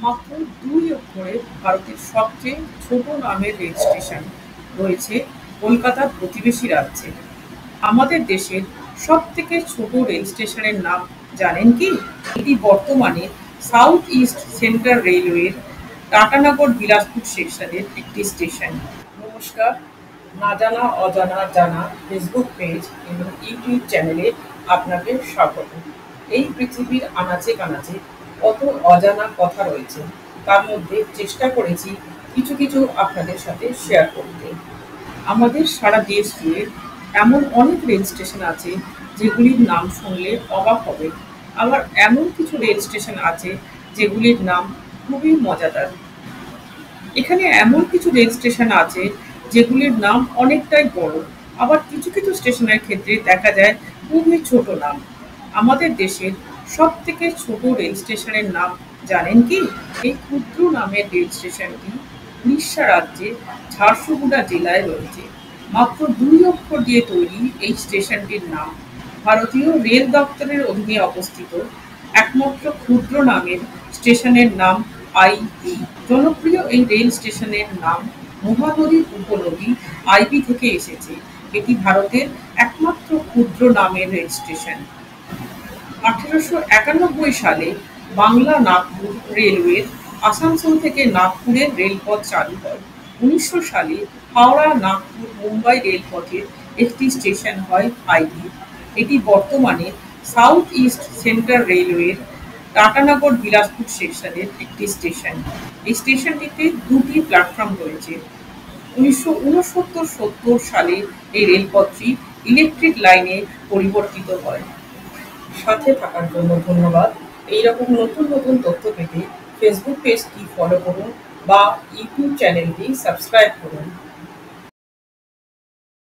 মাত্র ২ অক্ষরে ভারতের সবচেয়ে ছোট নামের রেল স্টেশন রয়েছে কলকাতার প্রতিবেশী রাজ্যে। আমাদের দেশের সবথেকে ছোট রেল স্টেশনের নাম জানেন কি? এটি বর্তমানে সাউথ ইস্ট সেন্ট্রাল রেলওয়ের টাটানগর বিলাসপুর সেকশনের একটি স্টেশন। নমস্কার, না জানা অজানা জানা ফেসবুক পেজ এবং ইউটিউব চ্যানেলে আপনাকে স্বাগত। এই পৃথিবীর আনাচে কানাচে কত অজানা কথা রয়েছে, তার মধ্যে চেষ্টা করেছি কিছু কিছু আপনাদের সাথে শেয়ার করতে। আমাদের সারা দেশ জুড়ে এমন অনেক রেল স্টেশন আছে যেগুলির নাম শুনলে অবাক হবে। আবার এমন কিছু রেল স্টেশন আছে যেগুলির নাম খুবই মজাদার। এখানে এমন কিছু রেল স্টেশন আছে যেগুলির নাম অনেকটাই বড়। আবার কিছু কিছু স্টেশনের ক্ষেত্রে দেখা যায় খুবই ছোট নাম। আমাদের দেশের সবথেকে ছোট রেল স্টেশনের নাম জানেন কি? এই ক্ষুদ্র নামের রেল স্টেশনটি উড়িষ্যা রাজ্যে ঝাড়সুগুড়া জেলায় রয়েছে। মাত্র ২ অক্ষর দিয়ে তৈরি এই স্টেশনটির নাম। ভারতীয় রেল দপ্তরের অধীনে অবস্থিত একমাত্র ক্ষুদ্র নামের স্টেশনের নাম আইবি। জনপ্রিয় এই রেল স্টেশনের নাম মহানদীর উপনদী আইবি থেকে এসেছে। এটি ভারতের একমাত্র ক্ষুদ্র নামের রেল স্টেশন। ১৮৯১ সালে বাংলা নাগপুর রেলওয়ের আসানসোল থেকে নাগপুরের রেলপথ চালু হয়। ১৯০০ সালে হাওড়া নাগপুর মুম্বাই রেলপথের একটি স্টেশন হয় আইবি। এটি বর্তমানে সাউথ ইস্ট সেন্ট্রাল রেলওয়ের টাটানগর বিলাসপুর সেকশনের একটি স্টেশন। এই স্টেশনটিতে দুটি প্ল্যাটফর্ম রয়েছে। ১৯৬৯-৭০ সালে এই রেলপথটি ইলেকট্রিক লাইনে পরিবর্তিত হয়। সাথে থাকার জন্য ধন্যবাদ। এইরকম নতুন নতুন তথ্য পেতে ফেসবুক পেজটি ফলো করুন বা ইউটিউব চ্যানেলটি সাবস্ক্রাইব করুন।